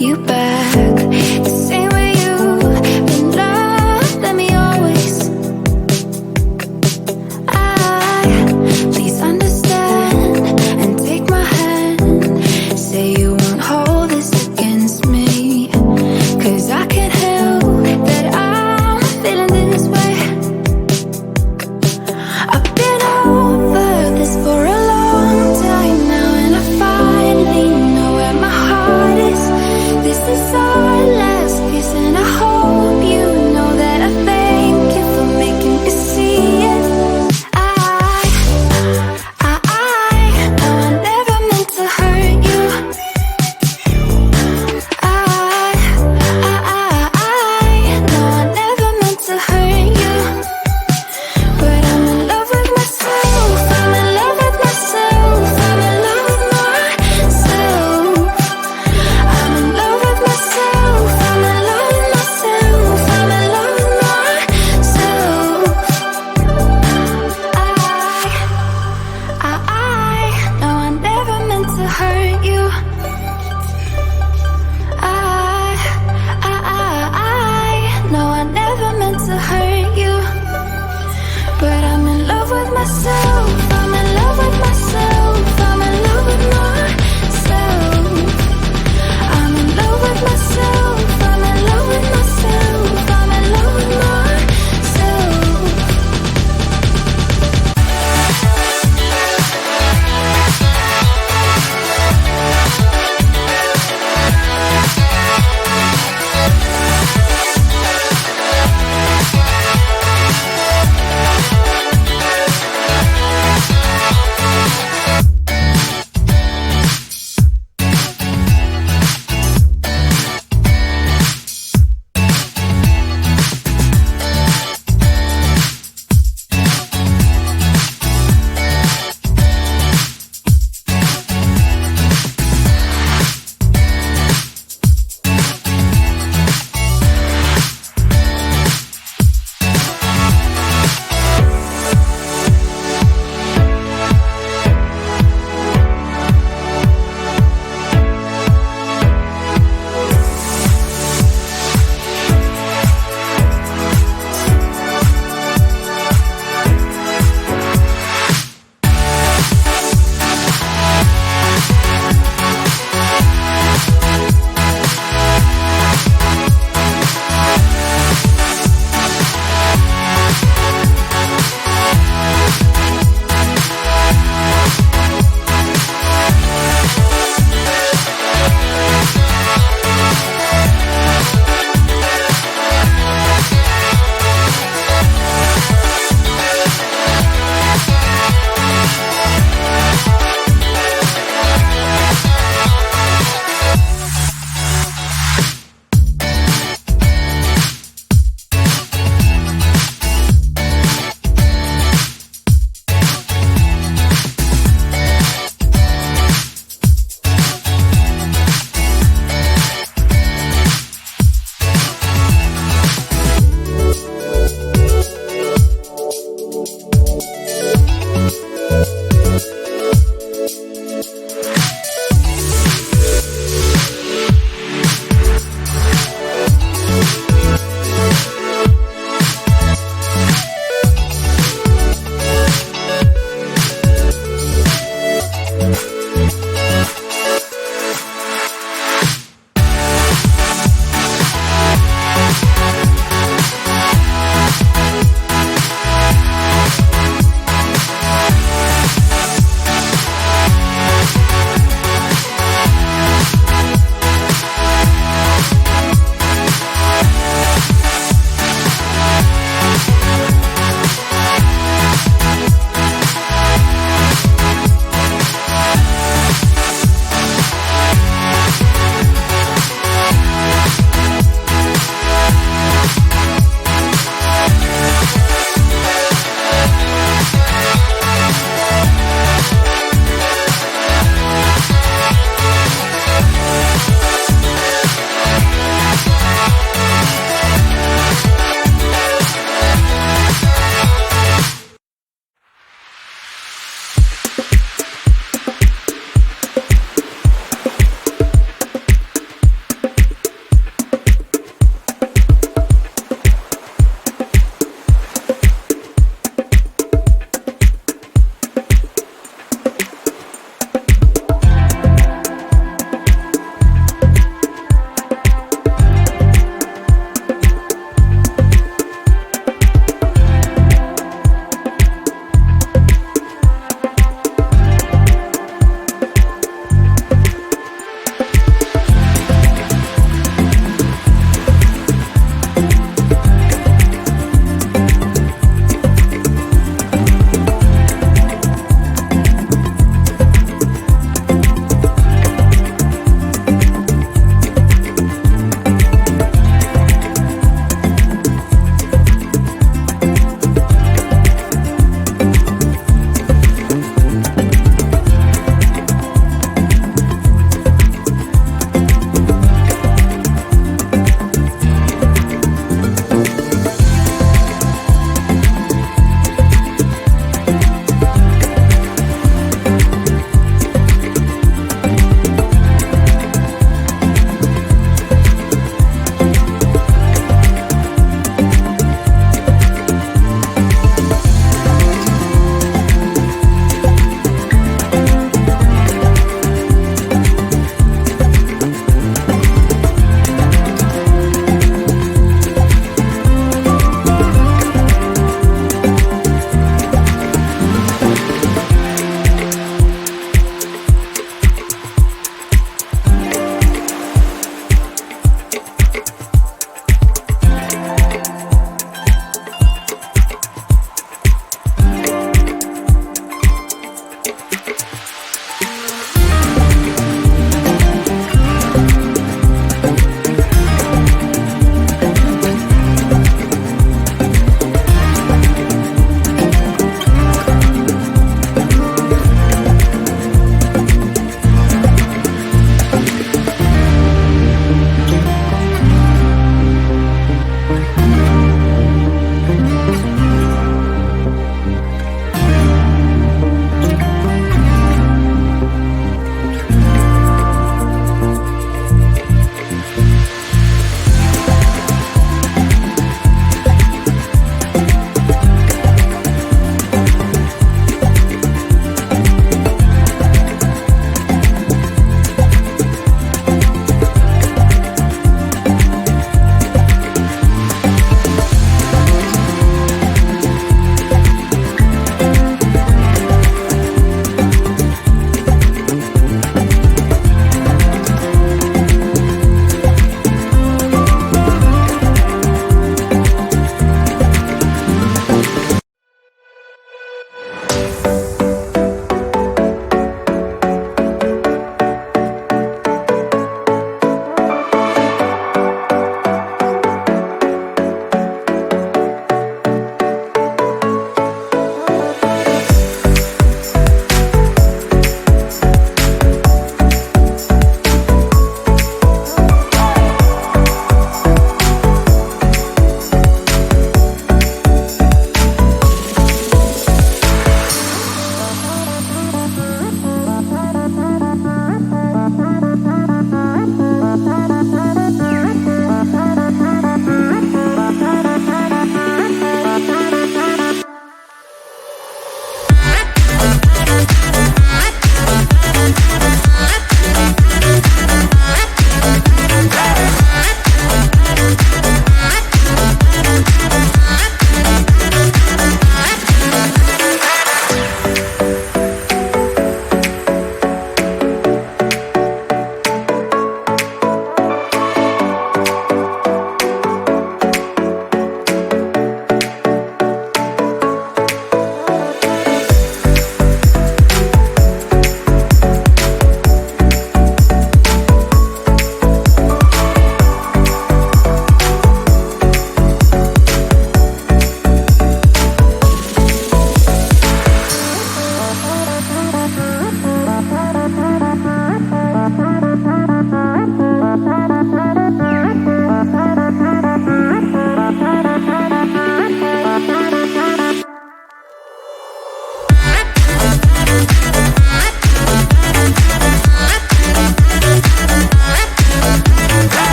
you back. The same way you've been loved, let me always. Please understand and take my hand. Say you won't hold this against me, 'cause I can't help that I'm feeling this way. I've been over this for a long time now, and I finally know where my heart is. This is our last kiss, and I hope you know that I thank you for making me see it. No, I never meant to hurt you. No, I never meant to hurt you. But I'm in love with myself. I'm in love with myself. I'm in love with myself. I'm in love with myself. I'm in love with myself. I'm in love with myself. No, I never meant to hurt you. No, I never meant to hurt you. But I'm in love with myself.